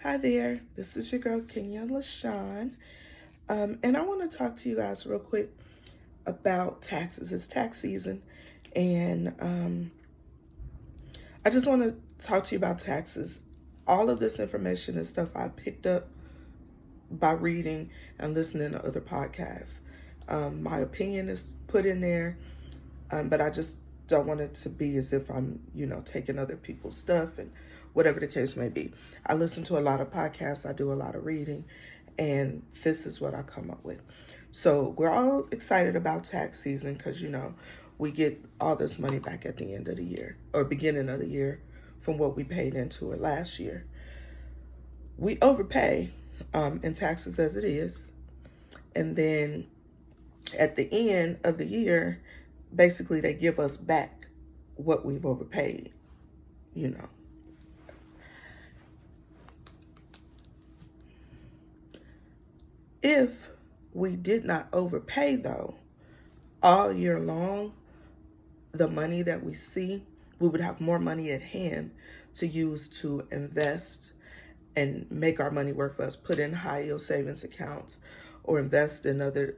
Hi there, this is your girl Kenya LaShawn, and I want to talk to you guys real quick about taxes. It's tax season, and I just want to talk to you about taxes. All of this information is stuff I picked up by reading and listening to other podcasts. My opinion is put in there, but I just don't want it to be as if I'm, taking other people's stuff and whatever the case may be. I listen to a lot of podcasts, I do a lot of reading, and this is what I come up with. So we're all excited about tax season because, we get all this money back at the end of the year or beginning of the year from what we paid into it last year. We overpay in taxes as it is. And then at the end of the year, basically they give us back what we've overpaid, If we did not overpay, though, all year long, the money that we see, we would have more money at hand to use to invest and make our money work for us, put in high yield savings accounts or invest in other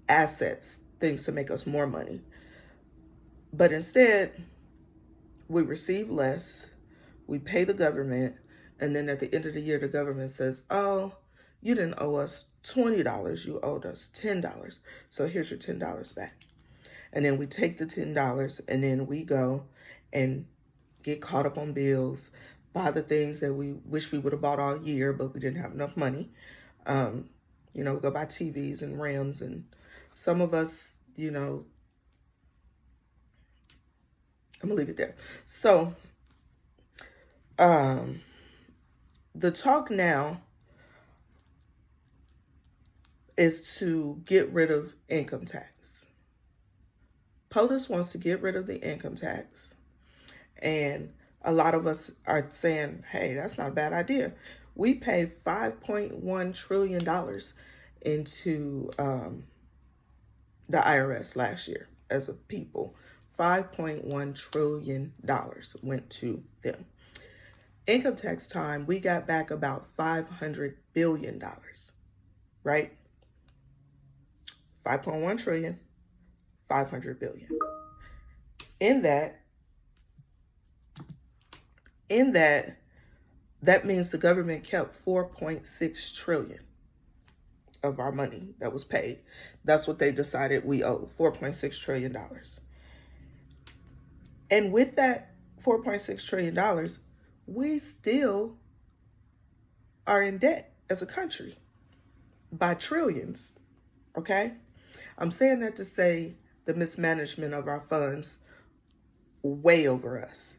assets, things to make us more money. But instead, we receive less, we pay the government, and then at the end of the year, the government says, oh, you didn't owe us $20, you owed us $10. So here's your $10 back. And then we take the $10 and then we go and get caught up on bills, buy the things that we wish we would have bought all year, but we didn't have enough money. We go buy TVs and rims, and some of us, I'm gonna leave it there. So, the talk now is to get rid of income tax. POTUS wants to get rid of the income tax. And a lot of us are saying, hey, that's not a bad idea. We paid $5.1 trillion into the IRS last year as a people. $5.1 trillion went to them. Income tax time, we got back about $500 billion, right? 5.1 trillion, 500 billion. In that means the government kept 4.6 trillion of our money that was paid. That's what they decided we owe, $4.6 trillion. And with that $4.6 trillion, we still are in debt as a country by trillions, okay? I'm saying that to say the mismanagement of our funds way over us.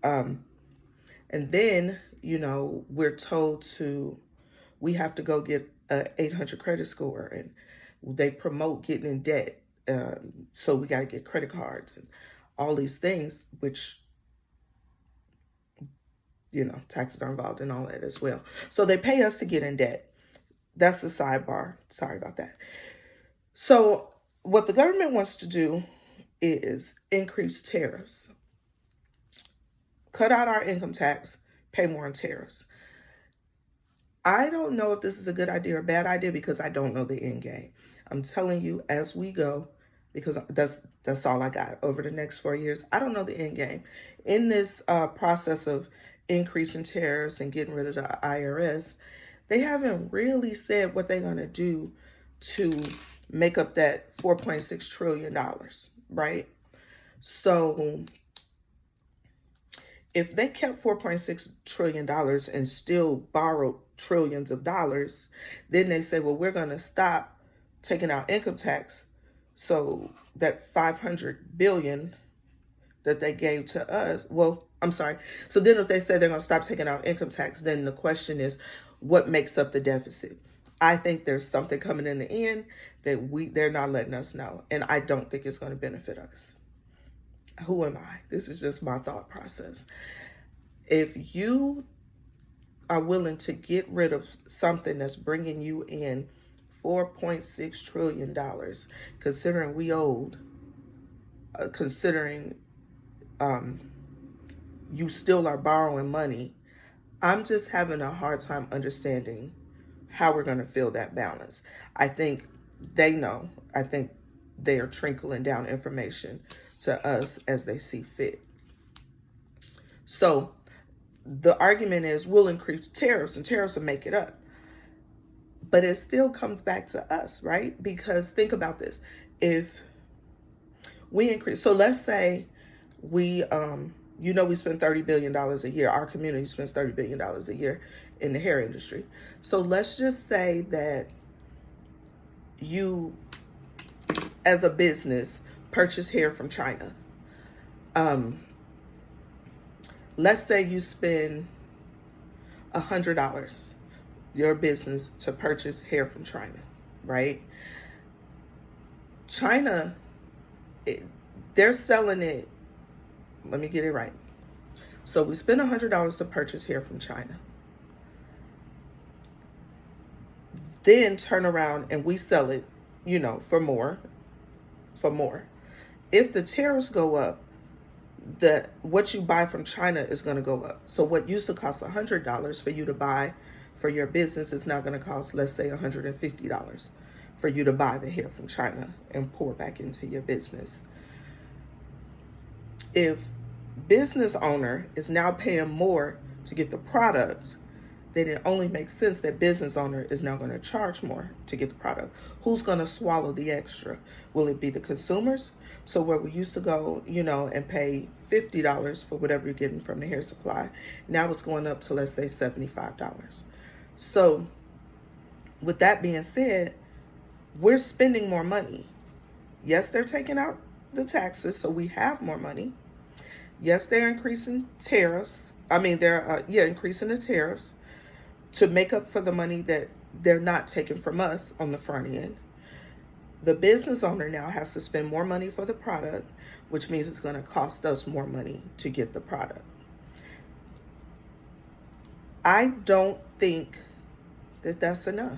And then, we're told we have to go get a 800 credit score, and they promote getting in debt. So we got to get credit cards and all these things, which, taxes are involved in all that as well. So they pay us to get in debt. That's the sidebar. Sorry about that. So what the government wants to do is increase tariffs. Cut out our income tax, pay more in tariffs. I don't know if this is a good idea or a bad idea because I don't know the end game. I'm telling you as we go, because that's all I got over the next 4 years. I don't know the end game. In this process of increasing tariffs and getting rid of the IRS, they haven't really said what they're going to do to make up that $4.6 trillion, right? So if they kept $4.6 trillion and still borrowed trillions of dollars, then they say, well, we're going to stop taking out income tax. So that 500 billion that they gave to us, so then if they say they're going to stop taking out income tax, then the question is, what makes up the deficit? I think there's something coming in the end that they're not letting us know. And I don't think it's going to benefit us. Who am I? This is just my thought process. If you are willing to get rid of something that's bringing you in $4.6 trillion, considering we owed, considering you still are borrowing money. I'm just having a hard time understanding how we're going to feel that balance. I think they know. I think they are trickling down information to us as they see fit. So the argument is we'll increase tariffs and tariffs will make it up. But it still comes back to us, right? Because think about this. If we increase, so let's say we, we spend $30 billion a year. Our community spends $30 billion a year in the hair industry. So let's just say that you, as a business, purchase hair from China. Let's say you spend $100, your business, to purchase hair from China, right? China, they're selling it. Let me get it right. So we spend $100 to purchase hair from China. Then turn around and we sell it, for more. If the tariffs go up, what you buy from China is going to go up. So what used to cost $100 for you to buy for your business is now going to cost, let's say, $150 for you to buy the hair from China and pour back into your business. If business owner is now paying more to get the product, then it only makes sense that business owner is now going to charge more to get the product. Who's going to swallow the extra? Will it be the consumers? So where we used to go, and pay $50 for whatever you're getting from the hair supply, now it's going up to, let's say, $75. So with that being said, we're spending more money. Yes, they're taking out the taxes, so we have more money. Yes, they're increasing tariffs. They're increasing the tariffs to make up for the money that they're not taking from us on the front end. The business owner now has to spend more money for the product, which means it's going to cost us more money to get the product. I don't think that that's enough.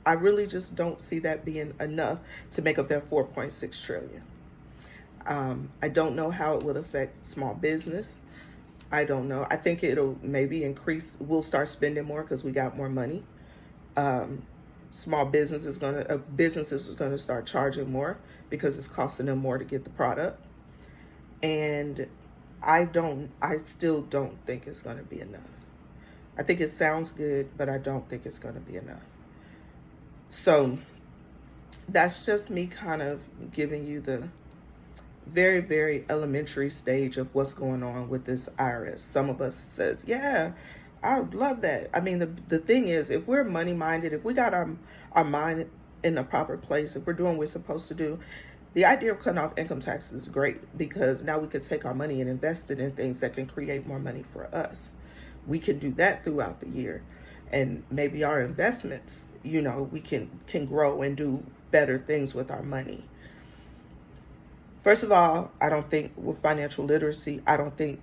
I really just don't see that being enough to make up that $4.6 trillion. I don't know how it would affect small business. I don't know. I think it'll maybe increase. We'll start spending more because we got more money. Small businesses is going to start charging more because it's costing them more to get the product. And I still don't think it's going to be enough. I think it sounds good, but I don't think it's going to be enough. So that's just me kind of giving you the very, very elementary stage of what's going on with this IRS. Some of us says, yeah, I would love that. The thing is, if we're money minded, if we got our mind in the proper place, if we're doing what we're supposed to do, the idea of cutting off income taxes is great, because now we could take our money and invest it in things that can create more money for us. We can do that throughout the year. And maybe our investments, we can grow and do better things with our money. First of all, I don't think with financial literacy, I don't think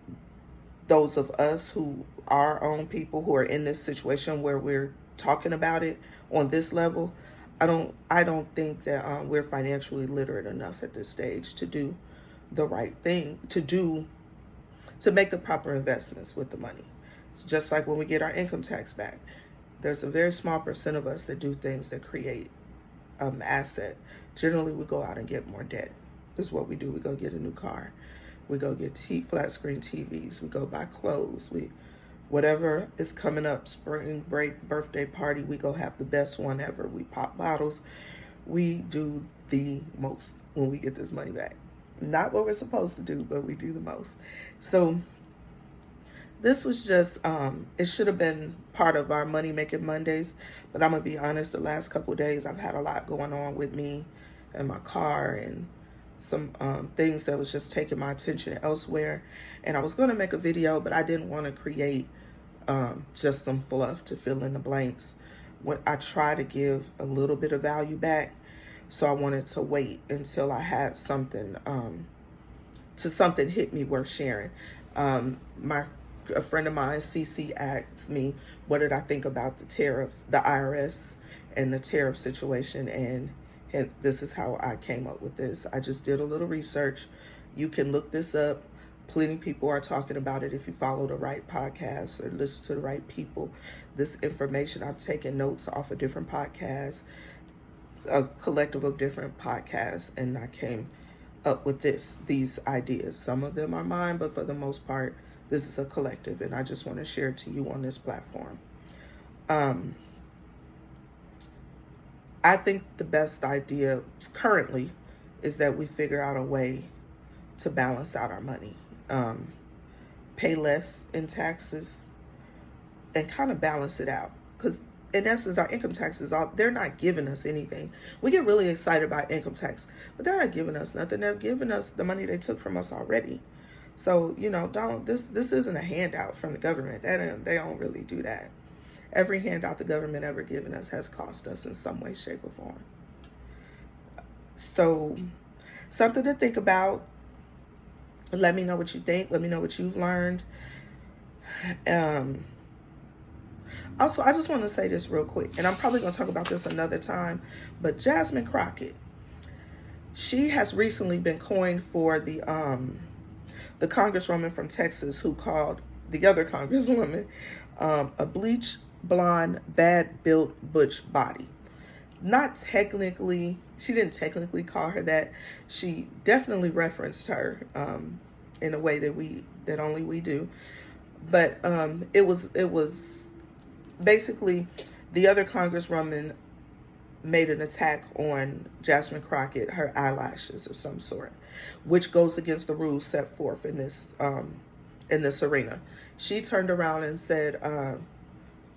those of us who are our own people who are in this situation where we're talking about it on this level, I don't think that we're financially literate enough at this stage to do the right thing, to make the proper investments with the money. It's just like when we get our income tax back. There's a very small percent of us that do things that create asset. Generally, we go out and get more debt. This is what we do. We go get a new car. We go get flat screen TVs. We go buy clothes. Whatever is coming up, spring break, birthday party, we go have the best one ever. We pop bottles. We do the most when we get this money back. Not what we're supposed to do, but we do the most. So this was just, it should have been part of our Money Making Mondays. But I'm going to be honest, the last couple of days, I've had a lot going on with me and my car and some things that was just taking my attention elsewhere. And I was going to make a video, but I didn't want to create just some fluff to fill in the blanks. When I try to give a little bit of value back, so I wanted to wait until I had something something hit me worth sharing. A friend of mine, CC, asked me, what did I think about the tariffs, the IRS and the tariff situation, and this is how I came up with this. I just did a little research. You can look this up. Plenty of people are talking about it. If you follow the right podcasts or listen to the right people, this information, I've taken notes off of different podcasts, a collective of different podcasts, and I came up with these ideas. Some of them are mine, but for the most part, this is a collective, and I just want to share it to you on this platform. I think the best idea currently is that we figure out a way to balance out our money. Pay less in taxes and kind of balance it out. Because in essence, our income taxes, they're not giving us anything. We get really excited about income tax, but they're not giving us nothing. They're giving us the money they took from us already. So, you know, this isn't a handout from the government. They don't really do that. Every handout the government ever given us has cost us in some way, shape, or form. So, something to think about. Let me know what you think. Let me know what you've learned. Also, I just want to say this real quick, and I'm probably going to talk about this another time, but Jasmine Crockett, she has recently been coined for the congresswoman from Texas who called the other congresswoman a bleach blonde, bad built butch body. Not technically, she didn't technically call her that. She definitely referenced her in a way that only we do. But it was basically the other congresswoman made an attack on Jasmine Crockett, her eyelashes of some sort, which goes against the rules set forth in this arena. She turned around and said,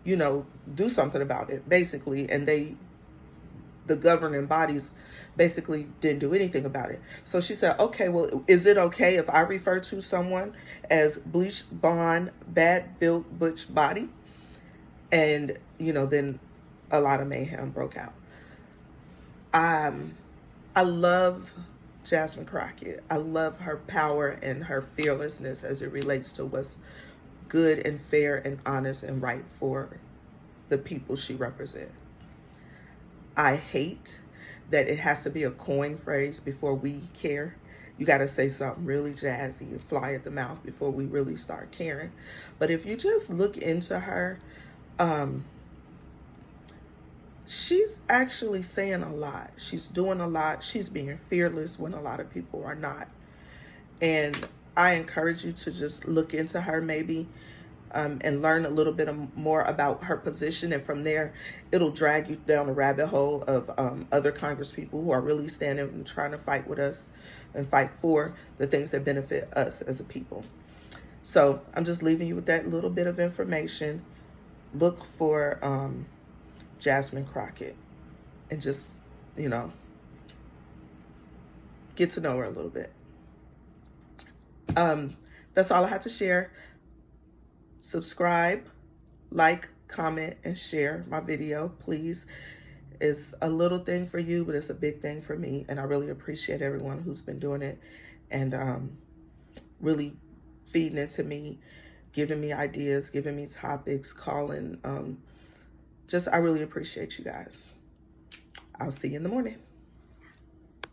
you know, do something about it, basically, and the governing bodies basically didn't do anything about it. So she said, okay, well, is it okay if I refer to someone as bleach blonde, bad built butch body? And, you know, then a lot of mayhem broke out. I love Jasmine Crockett. I love her power and her fearlessness as it relates to what's good and fair and honest and right for the people she represents. I hate that it has to be a coin phrase before we care. You got to say something really jazzy and fly at the mouth before we really start caring. But if you just look into her, she's actually saying a lot. She's doing a lot. She's being fearless when a lot of people are not. And I encourage you to just look into her maybe and learn a little bit more about her position. And from there, it'll drag you down a rabbit hole of other Congress people who are really standing and trying to fight with us and fight for the things that benefit us as a people. So I'm just leaving you with that little bit of information. Look for Jasmine Crockett and just, you know, get to know her a little bit. That's all I had to share. Subscribe, like, comment, and share my video, please. It's a little thing for you, but it's a big thing for me, and I really appreciate everyone who's been doing it and really feeding into me, giving me ideas, giving me topics, calling. I really appreciate you guys. I'll see you in the morning.